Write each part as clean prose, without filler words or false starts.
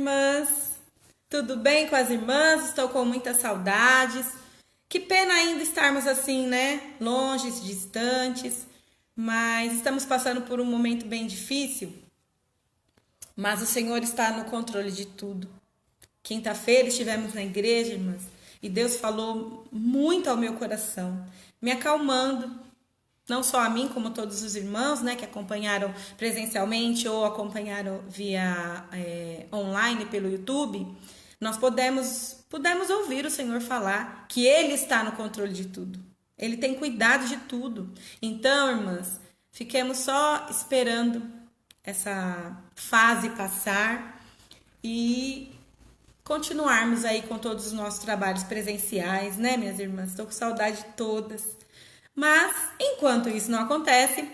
irmãs? Tudo bem com as irmãs? Estou com muitas saudades. Que pena ainda estarmos assim, né? Longe, distantes, mas estamos passando por um momento bem difícil. Mas o Senhor está no controle de tudo. Quinta-feira estivemos na igreja, irmãs, e Deus falou muito ao meu coração, me acalmando. Não só a mim, como todos os irmãos, né, que acompanharam presencialmente ou acompanharam via online pelo YouTube, nós pudemos ouvir o Senhor falar que Ele está no controle de tudo. Ele tem cuidado de tudo. Então, irmãs, fiquemos só esperando essa fase passar e continuarmos aí com todos os nossos trabalhos presenciais, né, minhas irmãs? Estou com saudade de todas. Mas, enquanto isso não acontece,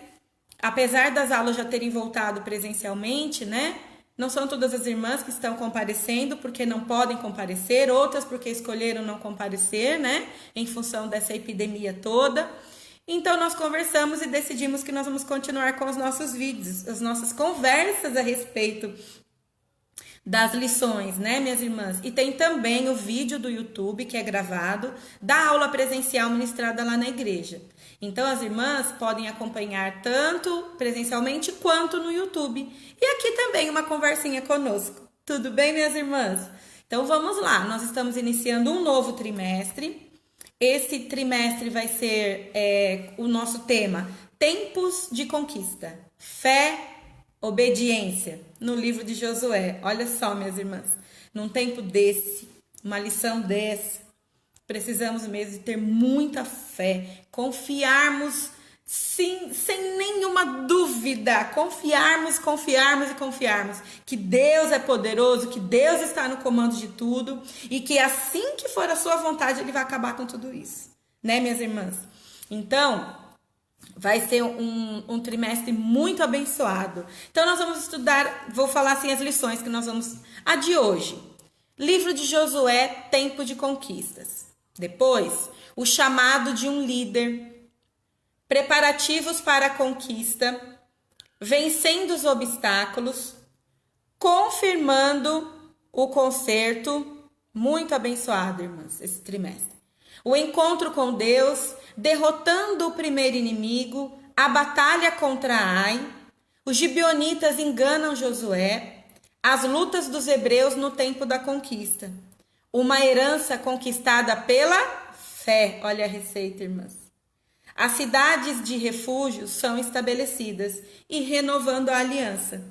apesar das aulas já terem voltado presencialmente, né? Não são todas as irmãs que estão comparecendo porque não podem comparecer, outras porque escolheram não comparecer, né? Em função dessa epidemia toda. Então, nós conversamos e decidimos que nós vamos continuar com os nossos vídeos, as nossas conversas a respeito das lições, né, minhas irmãs? E tem também o vídeo do YouTube que é gravado da aula presencial ministrada lá na igreja. Então as irmãs podem acompanhar tanto presencialmente quanto no YouTube. E aqui também uma conversinha conosco. Tudo bem, minhas irmãs? Então vamos lá, nós estamos iniciando um novo trimestre. Esse trimestre vai ser o nosso tema, Tempos de Conquista, Fé, Obediência, no livro de Josué. Olha só, minhas irmãs, num tempo desse, uma lição dessa, precisamos mesmo de ter muita fé, confiarmos sim, sem nenhuma dúvida, confiarmos que Deus é poderoso, que Deus está no comando de tudo e que assim que for a sua vontade, Ele vai acabar com tudo isso, né, minhas irmãs? Então, vai ser um trimestre muito abençoado. Então, nós vamos estudar, vou falar assim as lições que nós vamos... A de hoje, livro de Josué, Tempo de Conquistas. Depois, o chamado de um líder, preparativos para a conquista, vencendo os obstáculos, confirmando o concerto. Muito abençoado, irmãs, esse trimestre. O encontro com Deus, derrotando o primeiro inimigo, a batalha contra Ai, os gibeonitas enganam Josué, as lutas dos hebreus no tempo da conquista, uma herança conquistada pela fé. Olha a receita, irmãs. As cidades de refúgio são estabelecidas e renovando a aliança.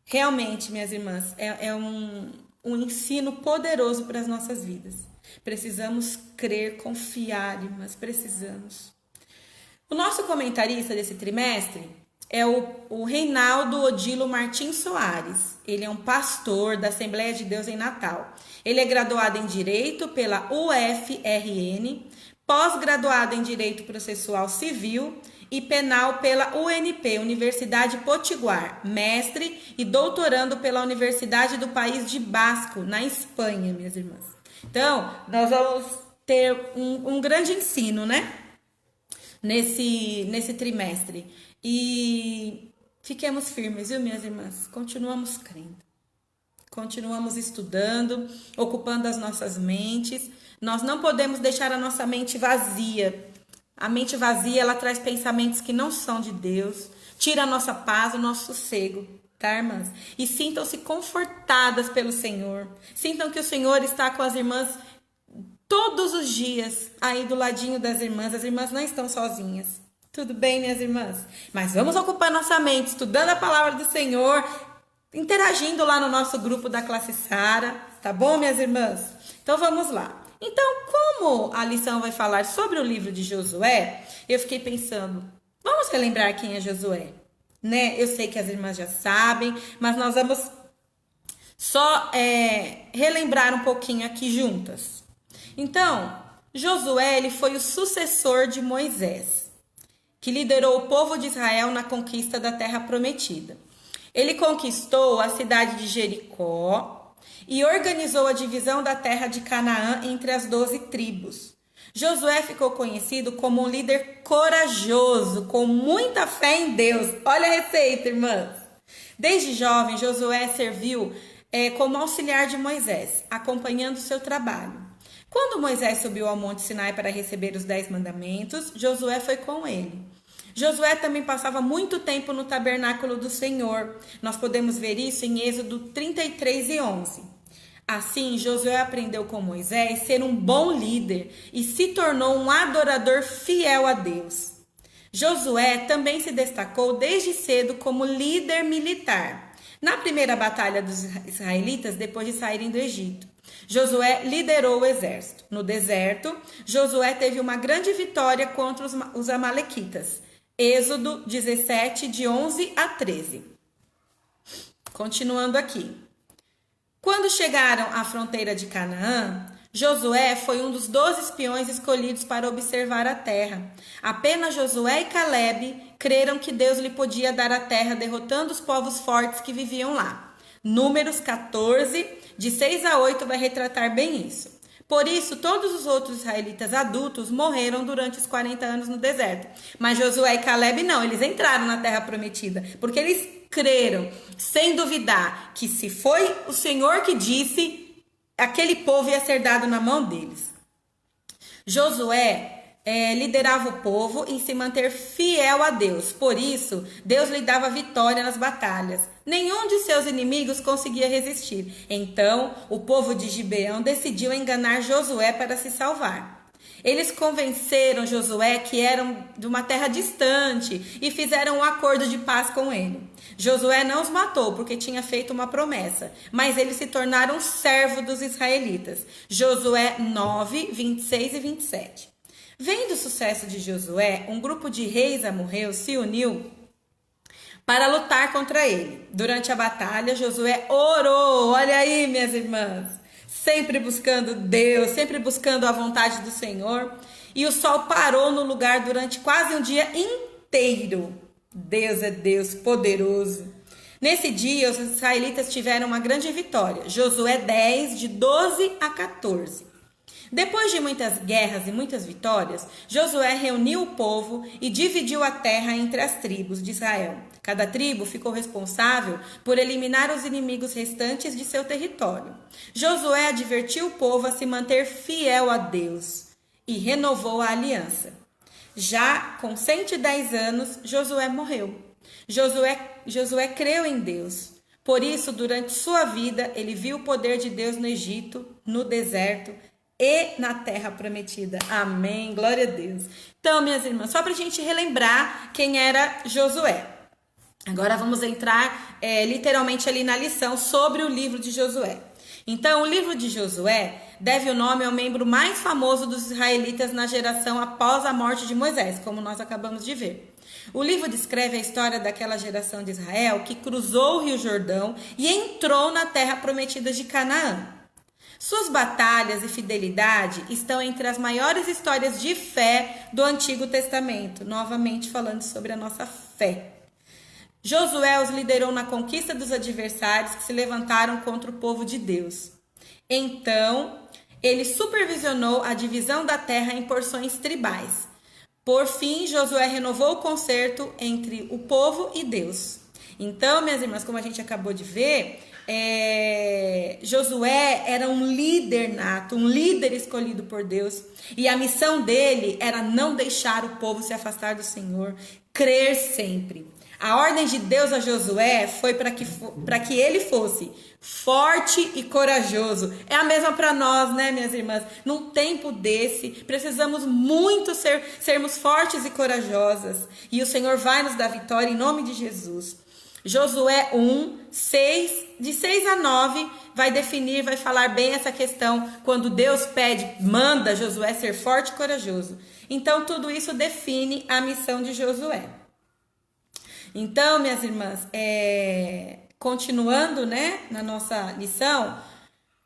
Realmente, minhas irmãs, é um ensino poderoso para as nossas vidas. Precisamos crer, confiar, irmãs, precisamos. O nosso comentarista desse trimestre é o Reinaldo Odilo Martins Soares. Ele é um pastor da Assembleia de Deus em Natal. Ele é graduado em Direito pela UFRN, pós-graduado em Direito Processual Civil e Penal pela UNP, Universidade Potiguar, mestre e doutorando pela Universidade do País de Basco, na Espanha, minhas irmãs. Então, nós vamos ter um grande ensino, né? Nesse trimestre. E fiquemos firmes, viu, minhas irmãs? Continuamos crendo. Continuamos estudando, ocupando as nossas mentes. Nós não podemos deixar a nossa mente vazia. A mente vazia, ela traz pensamentos que não são de Deus. Tira a nossa paz, o nosso sossego. Tá, irmãs? E sintam-se confortadas pelo Senhor. Sintam que o Senhor está com as irmãs todos os dias aí do ladinho das irmãs. As irmãs não estão sozinhas. Tudo bem, minhas irmãs? Mas vamos ocupar nossa mente, estudando a palavra do Senhor, interagindo lá no nosso grupo da classe Sara. Tá bom, minhas irmãs? Então vamos lá. Então, como a lição vai falar sobre o livro de Josué, eu fiquei pensando, vamos relembrar quem é Josué? Né? Eu sei que as irmãs já sabem, mas nós vamos só relembrar um pouquinho aqui juntas. Então, Josué, ele foi o sucessor de Moisés, que liderou o povo de Israel na conquista da terra prometida. Ele conquistou a cidade de Jericó e organizou a divisão da terra de Canaã entre as 12 tribos. Josué ficou conhecido como um líder corajoso, com muita fé em Deus. Olha a receita, irmãs. Desde jovem, Josué serviu como auxiliar de Moisés, acompanhando seu trabalho. Quando Moisés subiu ao Monte Sinai para receber os 10 mandamentos, Josué foi com ele. Josué também passava muito tempo no tabernáculo do Senhor. Nós podemos ver isso em Êxodo 33:11. Assim, Josué aprendeu com Moisés ser um bom líder e se tornou um adorador fiel a Deus. Josué também se destacou desde cedo como líder militar. Na primeira batalha dos israelitas, depois de saírem do Egito, Josué liderou o exército. No deserto, Josué teve uma grande vitória contra os amalequitas. Êxodo 17, de 11 a 13. Continuando aqui. Quando chegaram à fronteira de Canaã, Josué foi um dos 12 espiões escolhidos para observar a terra. Apenas Josué e Calebe creram que Deus lhe podia dar a terra, derrotando os povos fortes que viviam lá. Números 14, de 6 a 8, vai retratar bem isso. Por isso, todos os outros israelitas adultos morreram durante os 40 anos no deserto. Mas Josué e Calebe não, eles entraram na terra prometida, porque eles creram, sem duvidar, que se foi o Senhor que disse, aquele povo ia ser dado na mão deles. Josué liderava o povo em se manter fiel a Deus. Por isso, Deus lhe dava vitória nas batalhas. Nenhum de seus inimigos conseguia resistir. Então, o povo de Gibeão decidiu enganar Josué para se salvar. Eles convenceram Josué que eram de uma terra distante e fizeram um acordo de paz com ele. Josué não os matou porque tinha feito uma promessa, mas eles se tornaram servos dos israelitas. Josué 9, 26 e 27. Vendo o sucesso de Josué, um grupo de reis amorreus se uniu para lutar contra ele. Durante a batalha, Josué orou, olha aí, minhas irmãs, sempre buscando Deus, sempre buscando a vontade do Senhor. E o sol parou no lugar durante quase um dia inteiro. Deus é Deus poderoso. Nesse dia, os israelitas tiveram uma grande vitória. Josué 10, de 12 a 14. Depois de muitas guerras e muitas vitórias, Josué reuniu o povo e dividiu a terra entre as tribos de Israel. Cada tribo ficou responsável por eliminar os inimigos restantes de seu território. Josué advertiu o povo a se manter fiel a Deus e renovou a aliança. Já com 110 anos, Josué morreu. Josué creu em Deus. Por isso, durante sua vida, ele viu o poder de Deus no Egito, no deserto e na terra prometida. Amém, glória a Deus. Então, minhas irmãs, só para a gente relembrar quem era Josué. Agora vamos entrar literalmente ali na lição sobre o livro de Josué. Então, o livro de Josué deve o nome ao membro mais famoso dos israelitas na geração após a morte de Moisés, como nós acabamos de ver. O livro descreve a história daquela geração de Israel que cruzou o Rio Jordão e entrou na terra prometida de Canaã. Suas batalhas e fidelidade estão entre as maiores histórias de fé do Antigo Testamento, novamente falando sobre a nossa fé. Josué os liderou na conquista dos adversários que se levantaram contra o povo de Deus. Então, ele supervisionou a divisão da terra em porções tribais. Por fim, Josué renovou o concerto entre o povo e Deus. Então, minhas irmãs, como a gente acabou de ver, Josué era um líder nato, um líder escolhido por Deus. E a missão dele era não deixar o povo se afastar do Senhor, crer sempre. A ordem de Deus a Josué foi para que ele fosse forte e corajoso. É a mesma para nós, né, minhas irmãs? Num tempo desse, precisamos muito sermos fortes e corajosas. E o Senhor vai nos dar vitória em nome de Jesus. Josué 1, de 6 a 9, vai falar bem essa questão. Quando Deus manda Josué ser forte e corajoso. Então, tudo isso define a missão de Josué. Então, minhas irmãs, continuando, né, na nossa lição,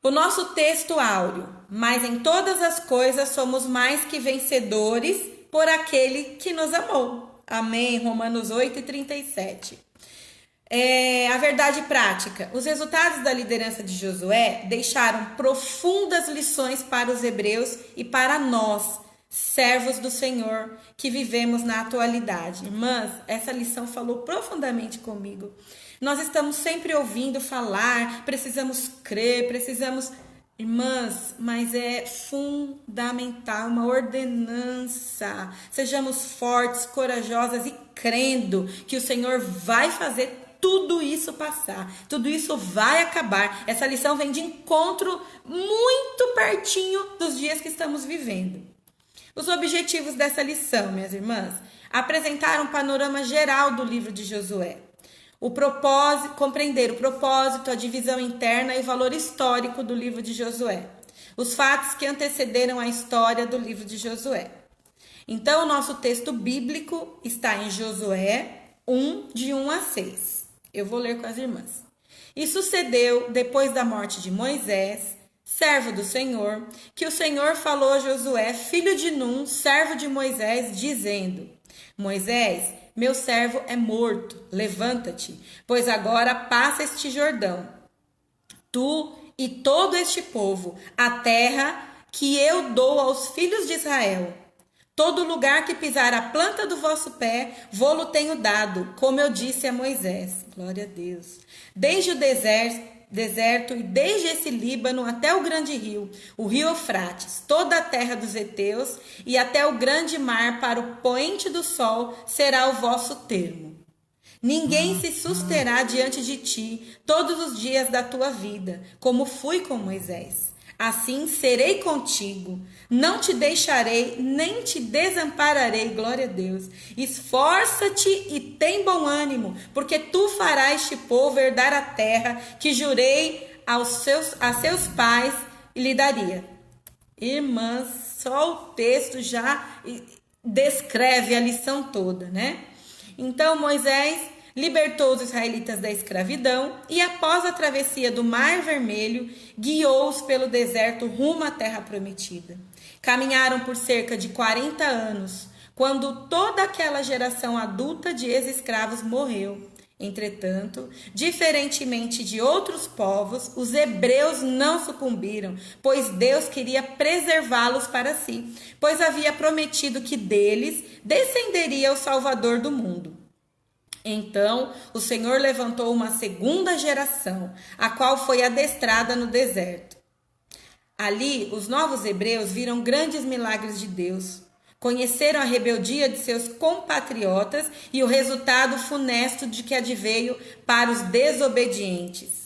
o nosso texto áureo, mas em todas as coisas somos mais que vencedores por aquele que nos amou. Amém, Romanos 8 e 37. A verdade prática. Os resultados da liderança de Josué deixaram profundas lições para os hebreus e para nós, servos do Senhor, que vivemos na atualidade. Irmãs, essa lição falou profundamente comigo. Nós estamos sempre ouvindo falar, precisamos crer, precisamos... Irmãs, mas é fundamental, uma ordenança. Sejamos fortes, corajosas e crendo que o Senhor vai fazer tudo isso passar, tudo isso vai acabar. Essa lição vem de encontro muito pertinho dos dias que estamos vivendo. Os objetivos dessa lição, minhas irmãs, apresentar um panorama geral do livro de Josué. O propósito, compreender o propósito, a divisão interna e o valor histórico do livro de Josué. Os fatos que antecederam a história do livro de Josué. Então, o nosso texto bíblico está em Josué 1, de 1 a 6. Eu vou ler com as irmãs. E sucedeu, depois da morte de Moisés, servo do Senhor, que o Senhor falou a Josué, filho de Num, servo de Moisés, dizendo: Moisés, meu servo é morto, levanta-te, pois agora passa este Jordão, tu e todo este povo, a terra que eu dou aos filhos de Israel. Todo lugar que pisar a planta do vosso pé, vô-lo tenho dado, como eu disse a Moisés. Glória a Deus. Desde o deserto e desde esse Líbano até o grande rio, o rio Eufrates, toda a terra dos heteus e até o grande mar para o poente do sol será o vosso termo. Ninguém se susterá diante de ti todos os dias da tua vida, como fui com Moisés. Assim serei contigo, não te deixarei, nem te desampararei, glória a Deus. Esforça-te e tem bom ânimo, porque tu farás este povo herdar a terra que jurei a seus pais e lhe daria. Irmãs, só o texto já descreve a lição toda, né? Então Moisés libertou os israelitas da escravidão e, após a travessia do Mar Vermelho, guiou-os pelo deserto rumo à terra prometida. Caminharam por cerca de 40 anos, quando toda aquela geração adulta de ex-escravos morreu. Entretanto, diferentemente de outros povos, os hebreus não sucumbiram, pois Deus queria preservá-los para si, pois havia prometido que deles descenderia o Salvador do mundo. Então, o Senhor levantou uma segunda geração, a qual foi adestrada no deserto. Ali, os novos hebreus viram grandes milagres de Deus, conheceram a rebeldia de seus compatriotas e o resultado funesto de que adveio para os desobedientes.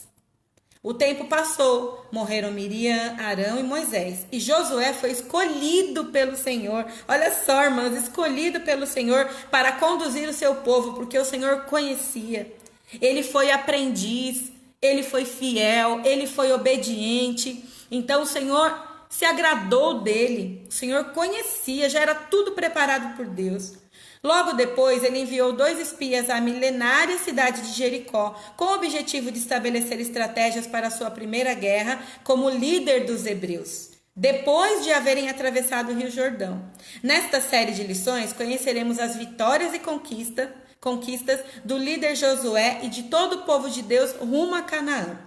O tempo passou, morreram Miriam, Arão e Moisés, e Josué foi escolhido pelo Senhor, olha só, irmãs, escolhido pelo Senhor para conduzir o seu povo, porque o Senhor conhecia. Ele foi aprendiz, ele foi fiel, ele foi obediente, então o Senhor se agradou dele, o Senhor conhecia, já era tudo preparado por Deus. Logo depois, ele enviou 2 espias à milenária cidade de Jericó, com o objetivo de estabelecer estratégias para a sua primeira guerra como líder dos hebreus, depois de haverem atravessado o Rio Jordão. Nesta série de lições, conheceremos as vitórias e conquistas do líder Josué e de todo o povo de Deus rumo a Canaã.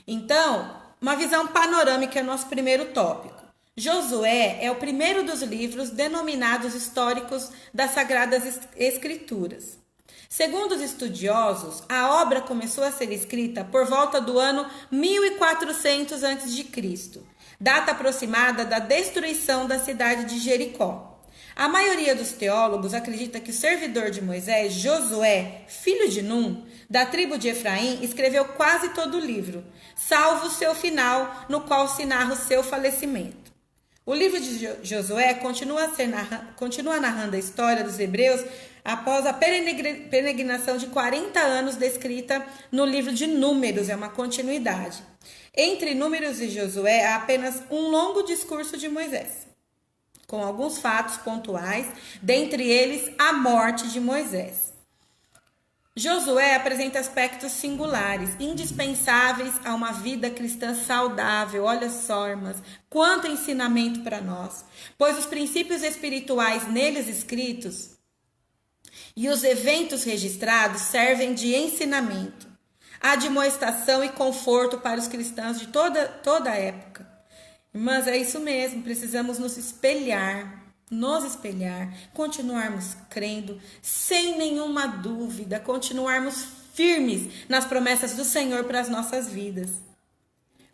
Então, uma visão panorâmica é o nosso primeiro tópico. Josué é o primeiro dos livros denominados históricos das Sagradas Escrituras. Segundo os estudiosos, a obra começou a ser escrita por volta do ano 1400 a.C., data aproximada da destruição da cidade de Jericó. A maioria dos teólogos acredita que o servidor de Moisés, Josué, filho de Num, da tribo de Efraim, escreveu quase todo o livro, salvo o seu final, no qual se narra o seu falecimento. O livro de Josué continua narrando a história dos hebreus após a peregrinação de 40 anos descrita no livro de Números, é uma continuidade. Entre Números e Josué há apenas um longo discurso de Moisés, com alguns fatos pontuais, dentre eles a morte de Moisés. Josué apresenta aspectos singulares, indispensáveis a uma vida cristã saudável. Olha só, irmãs, quanto ensinamento para nós. Pois os princípios espirituais neles escritos e os eventos registrados servem de ensinamento, admoestação e conforto para os cristãos de toda a época. Irmãs, é isso mesmo, precisamos nos espelhar, continuarmos crendo, sem nenhuma dúvida, continuarmos firmes nas promessas do Senhor para as nossas vidas.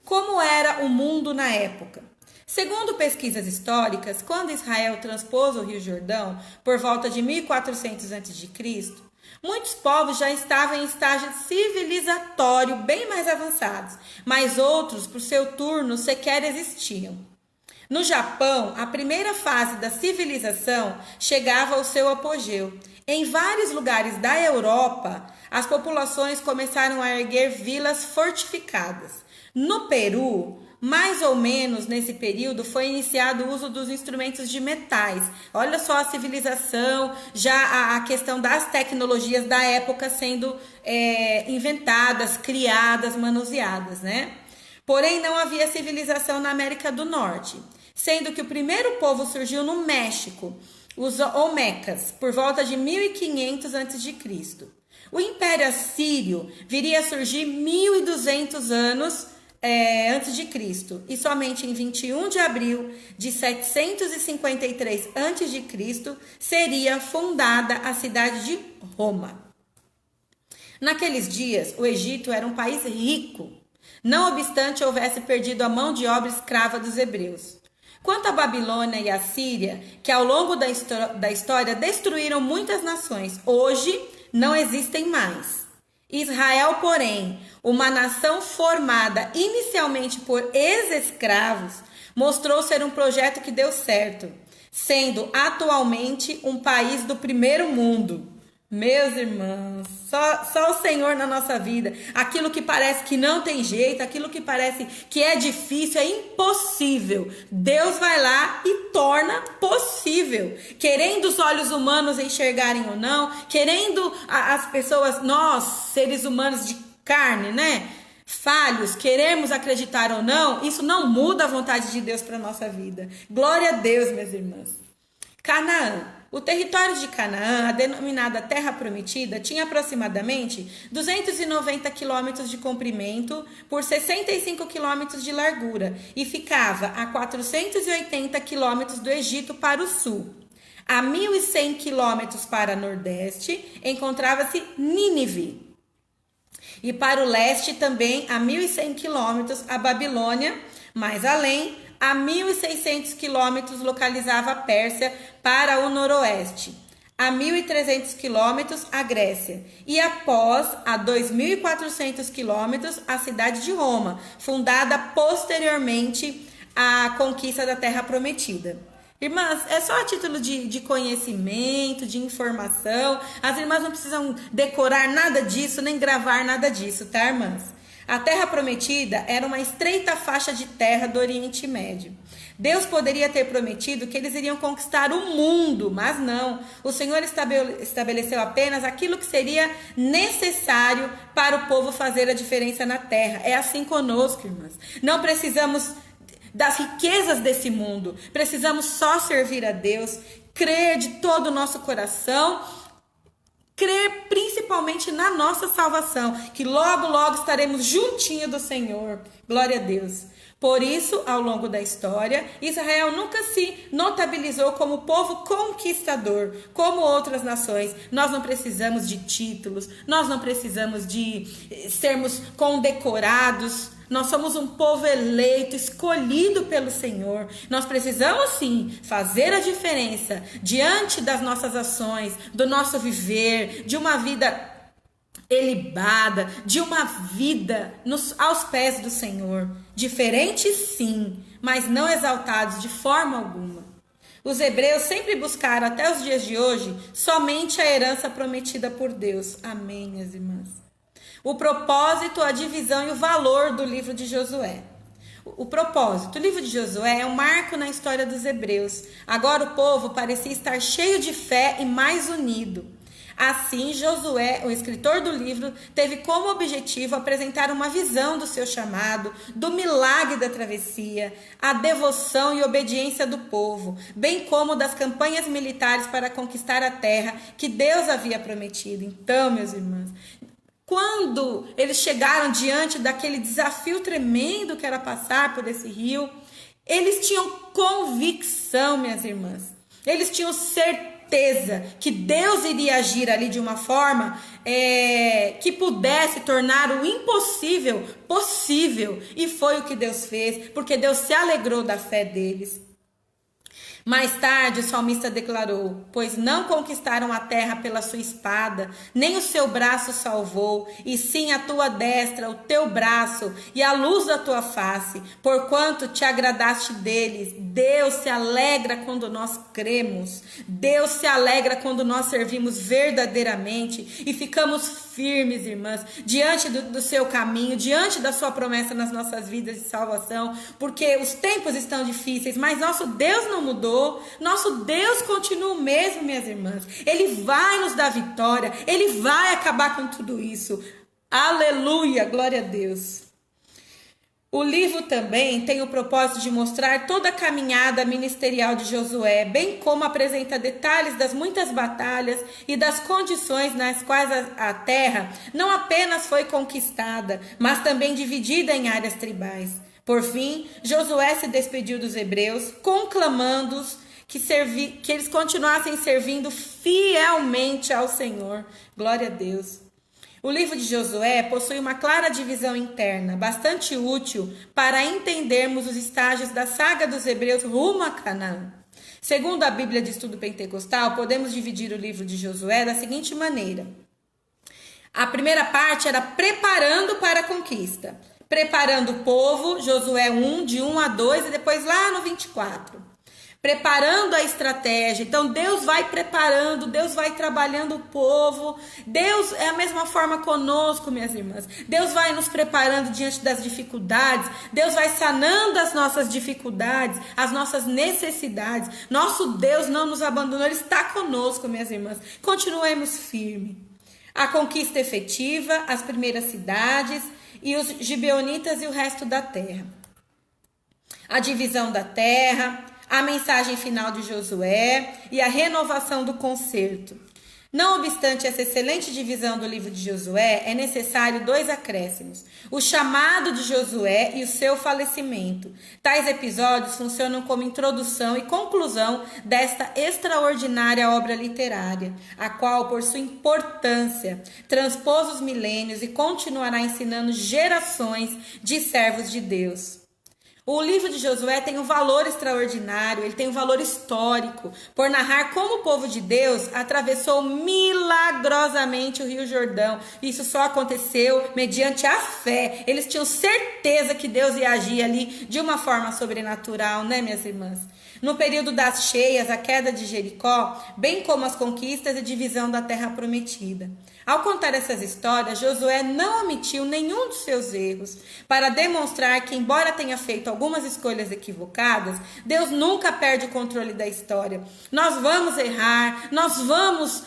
Como era o mundo na época? Segundo pesquisas históricas, quando Israel transpôs o Rio Jordão, por volta de 1400 a.C., muitos povos já estavam em estágio civilizatório bem mais avançados, mas outros, por seu turno, sequer existiam. No Japão, a primeira fase da civilização chegava ao seu apogeu. Em vários lugares da Europa, as populações começaram a erguer vilas fortificadas. No Peru, mais ou menos nesse período, foi iniciado o uso dos instrumentos de metais. Olha só a civilização, já a questão das tecnologias da época sendo inventadas, criadas, manuseadas, né? Porém, não havia civilização na América do Norte, sendo que o primeiro povo surgiu no México, os Olmecas, por volta de 1500 a.C. O Império Assírio viria a surgir 1200 anos antes de Cristo, e somente em 21 de abril de 753 a.C. seria fundada a cidade de Roma. Naqueles dias, o Egito era um país rico, não obstante houvesse perdido a mão de obra escrava dos hebreus. Quanto à Babilônia e a Síria, que ao longo da história destruíram muitas nações, hoje não existem mais. Israel, porém, uma nação formada inicialmente por ex-escravos, mostrou ser um projeto que deu certo, sendo atualmente um país do primeiro mundo. Meus irmãos, só o Senhor na nossa vida. Aquilo que parece que não tem jeito, aquilo que parece que é difícil, é impossível. Deus vai lá e torna possível. Querendo os olhos humanos enxergarem ou não, querendo as pessoas, nós, seres humanos de carne, né? Falhos, queremos acreditar ou não, isso não muda a vontade de Deus para a nossa vida. Glória a Deus, minhas irmãs. Canaã. O território de Canaã, a denominada Terra Prometida, tinha aproximadamente 290 quilômetros de comprimento por 65 quilômetros de largura e ficava a 480 quilômetros do Egito para o sul. A 1.100 quilômetros para nordeste encontrava-se Nínive. E para o leste também a 1.100 quilômetros a Babilônia, mais além, a 1.600 quilômetros localizava a Pérsia para o noroeste, a 1.300 quilômetros a Grécia e após a 2.400 quilômetros a cidade de Roma, fundada posteriormente à conquista da Terra Prometida. Irmãs, é só a título de conhecimento, de informação. As irmãs não precisam decorar nada disso, nem gravar nada disso, tá, irmãs? A Terra Prometida era uma estreita faixa de terra do Oriente Médio. Deus poderia ter prometido que eles iriam conquistar o mundo, mas não. O Senhor estabeleceu apenas aquilo que seria necessário para o povo fazer a diferença na terra. É assim conosco, irmãs. Não precisamos das riquezas desse mundo. Precisamos só servir a Deus, crer de todo o nosso coração, crer principalmente na nossa salvação, que logo, logo estaremos juntinho do Senhor. Glória a Deus. Por isso, ao longo da história, Israel nunca se notabilizou como povo conquistador, como outras nações. Nós não precisamos de títulos, nós não precisamos de sermos condecorados. Nós somos um povo eleito, escolhido pelo Senhor. Nós precisamos sim fazer a diferença diante das nossas ações, do nosso viver, de uma vida elibada, de uma vida aos pés do Senhor. Diferentes sim, mas não exaltados de forma alguma. Os hebreus sempre buscaram até os dias de hoje somente a herança prometida por Deus. Amém, minhas irmãs. O propósito, a divisão e o valor do livro de Josué. O propósito, o livro de Josué é um marco na história dos hebreus. Agora o povo parecia estar cheio de fé e mais unido. Assim, Josué, o escritor do livro, teve como objetivo apresentar uma visão do seu chamado, do milagre da travessia, a devoção e obediência do povo, bem como das campanhas militares para conquistar a terra que Deus havia prometido. Então, meus irmãos, quando eles chegaram diante daquele desafio tremendo que era passar por esse rio, eles tinham convicção, minhas irmãs. Eles tinham certeza certeza que Deus iria agir ali de uma forma que pudesse tornar o impossível possível. E foi o que Deus fez, porque Deus se alegrou da fé deles. Mais tarde, o salmista declarou: pois não conquistaram a terra pela sua espada, nem o seu braço salvou, e sim a tua destra, o teu braço e a luz da tua face, porquanto te agradaste deles. Deus se alegra quando nós cremos, Deus se alegra quando nós servimos verdadeiramente e ficamos firmes, irmãs, diante do seu caminho, diante da sua promessa nas nossas vidas de salvação, porque os tempos estão difíceis, mas nosso Deus não mudou. Nosso Deus continua o mesmo, minhas irmãs. Ele vai nos dar vitória. Ele vai acabar com tudo isso. Aleluia, glória a Deus. O livro também tem o propósito de mostrar toda a caminhada ministerial de Josué, bem como apresenta detalhes das muitas batalhas e das condições nas quais a terra não apenas foi conquistada, mas também dividida em áreas tribais. Por fim, Josué se despediu dos hebreus, conclamando-os que eles continuassem servindo fielmente ao Senhor. Glória a Deus. O livro de Josué possui uma clara divisão interna, bastante útil para entendermos os estágios da saga dos hebreus rumo a Canaã. Segundo a Bíblia de Estudo Pentecostal, podemos dividir o livro de Josué da seguinte maneira. A primeira parte era preparando para a conquista. Preparando o povo, Josué 1, de 1 a 2 e depois lá no 24. Preparando a estratégia. Então Deus vai preparando, Deus vai trabalhando o povo. Deus é a mesma forma conosco, minhas irmãs. Deus vai nos preparando diante das dificuldades. Deus vai sanando as nossas dificuldades, as nossas necessidades. Nosso Deus não nos abandonou, Ele está conosco, minhas irmãs. Continuemos firmes. A conquista efetiva, as primeiras cidades e os gibeonitas e o resto da terra. A divisão da terra, a mensagem final de Josué e a renovação do concerto. Não obstante essa excelente divisão do livro de Josué, é necessário 2 acréscimos: o chamado de Josué e o seu falecimento. Tais episódios funcionam como introdução e conclusão desta extraordinária obra literária, a qual, por sua importância, transpôs os milênios e continuará ensinando gerações de servos de Deus. O livro de Josué tem um valor extraordinário, ele tem um valor histórico, por narrar como o povo de Deus atravessou milagrosamente o Rio Jordão. Isso só aconteceu mediante a fé. Eles tinham certeza que Deus ia agir ali de uma forma sobrenatural, né, minhas irmãs? No período das cheias, a queda de Jericó, bem como as conquistas e divisão da terra prometida. Ao contar essas histórias, Josué não omitiu nenhum dos seus erros, para demonstrar que, embora tenha feito algumas escolhas equivocadas, Deus nunca perde o controle da história. Nós vamos errar, nós vamos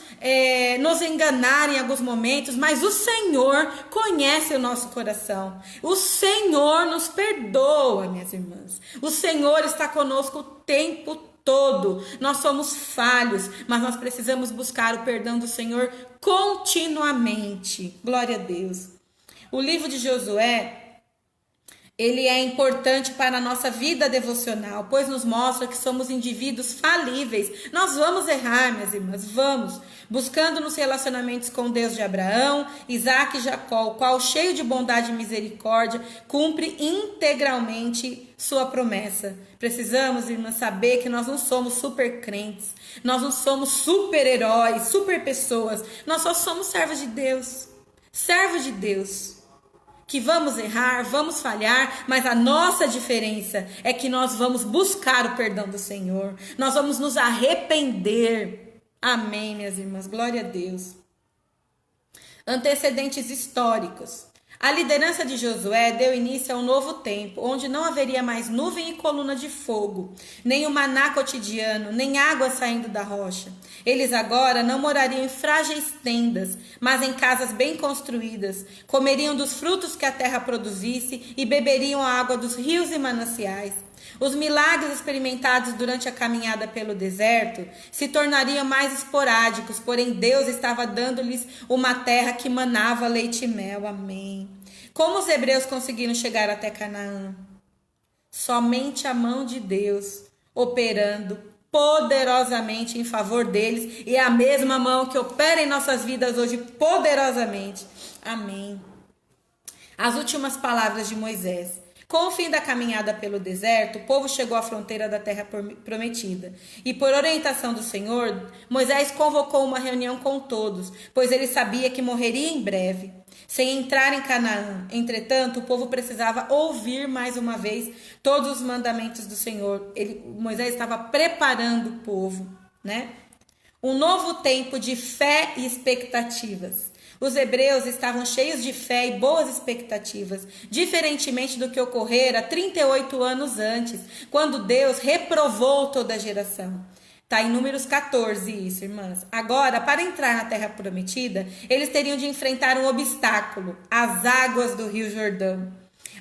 nos enganar em alguns momentos, mas o Senhor conhece o nosso coração. O Senhor nos perdoa, minhas irmãs. O Senhor está conosco o tempo todo. Nós somos falhos, mas nós precisamos buscar o perdão do Senhor continuamente. Glória a Deus. O livro de Josué, ele é importante para a nossa vida devocional, pois nos mostra que somos indivíduos falíveis. Nós vamos errar, minhas irmãs, vamos. Buscando nos relacionamentos com Deus de Abraão, Isaac e Jacó, o qual, cheio de bondade e misericórdia, cumpre integralmente sua promessa. Precisamos, irmãs, saber que nós não somos super crentes, nós não somos super heróis, super pessoas, nós só somos servos de Deus, servos de Deus. Que vamos errar, vamos falhar, mas a nossa diferença é que nós vamos buscar o perdão do Senhor, nós vamos nos arrepender. Amém, minhas irmãs, glória a Deus. Antecedentes históricos. A liderança de Josué deu início a um novo tempo, onde não haveria mais nuvem e coluna de fogo, nem o maná cotidiano, nem água saindo da rocha. Eles agora não morariam em frágeis tendas, mas em casas bem construídas, comeriam dos frutos que a terra produzisse e beberiam a água dos rios e mananciais. Os milagres experimentados durante a caminhada pelo deserto se tornariam mais esporádicos, porém Deus estava dando-lhes uma terra que manava leite e mel. Amém. Como os hebreus conseguiram chegar até Canaã? Somente a mão de Deus operando poderosamente em favor deles, e é a mesma mão que opera em nossas vidas hoje poderosamente. Amém. As últimas palavras de Moisés. Com o fim da caminhada pelo deserto, o povo chegou à fronteira da terra prometida. E por orientação do Senhor, Moisés convocou uma reunião com todos, pois ele sabia que morreria em breve, sem entrar em Canaã. Entretanto, o povo precisava ouvir mais uma vez todos os mandamentos do Senhor. Moisés estava preparando o povo, né? Um novo tempo de fé e expectativas. Os hebreus estavam cheios de fé e boas expectativas, diferentemente do que ocorrera 38 anos antes, quando Deus reprovou toda a geração. Está em Números 14 isso, irmãs. Agora, para entrar na terra prometida, eles teriam de enfrentar um obstáculo, as águas do Rio Jordão.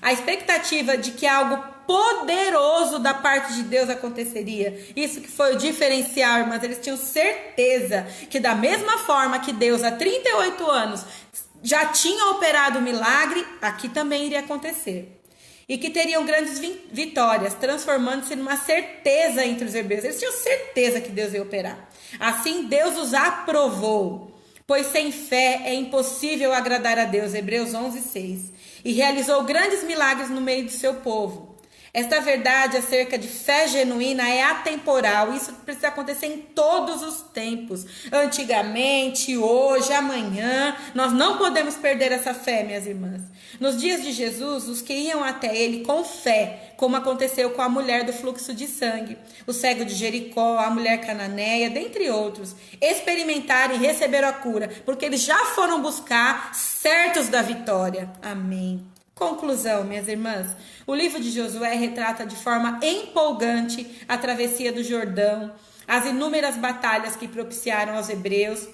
A expectativa de que algo poderoso da parte de Deus aconteceria. Isso que foi o diferencial, irmãs. Eles tinham certeza que da mesma forma que Deus há 38 anos já tinha operado o milagre, aqui também iria acontecer. E que teriam grandes vitórias, transformando-se numa certeza entre os hebreus. Eles tinham certeza que Deus ia operar. Assim, Deus os aprovou. Pois sem fé é impossível agradar a Deus. Hebreus 11:6. E realizou grandes milagres no meio do seu povo. Esta verdade acerca de fé genuína é atemporal. Isso precisa acontecer em todos os tempos. Antigamente, hoje, amanhã. Nós não podemos perder essa fé, minhas irmãs. Nos dias de Jesus, os que iam até ele com fé, como aconteceu com a mulher do fluxo de sangue, o cego de Jericó, a mulher cananeia, dentre outros, experimentaram e receberam a cura, porque eles já foram buscar certos da vitória. Amém. Conclusão, minhas irmãs, o livro de Josué retrata de forma empolgante a travessia do Jordão, as inúmeras batalhas que propiciaram aos hebreus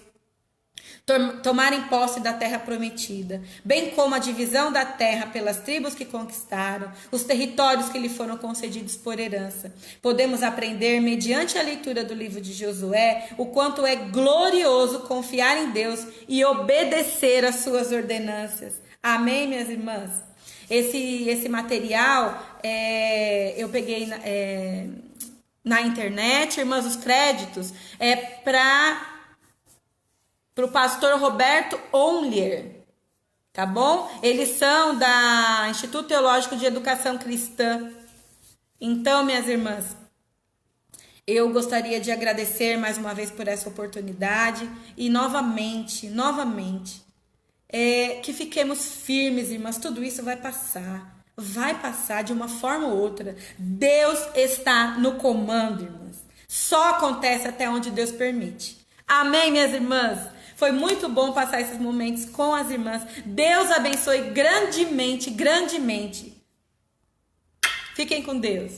tomarem posse da terra prometida, bem como a divisão da terra pelas tribos que conquistaram, os territórios que lhe foram concedidos por herança. Podemos aprender, mediante a leitura do livro de Josué, o quanto é glorioso confiar em Deus e obedecer às suas ordenanças. Amém, minhas irmãs? Esse material eu peguei na internet, irmãs, os créditos para o pastor Roberto Onlier, tá bom? Eles são da Instituto Teológico de Educação Cristã. Então, minhas irmãs, eu gostaria de agradecer mais uma vez por essa oportunidade e novamente, que fiquemos firmes, irmãs. Tudo isso vai passar de uma forma ou outra. Deus está no comando, irmãs. Só acontece até onde Deus permite. Amém, minhas irmãs? Foi muito bom passar esses momentos com as irmãs. Deus abençoe grandemente. Fiquem com Deus.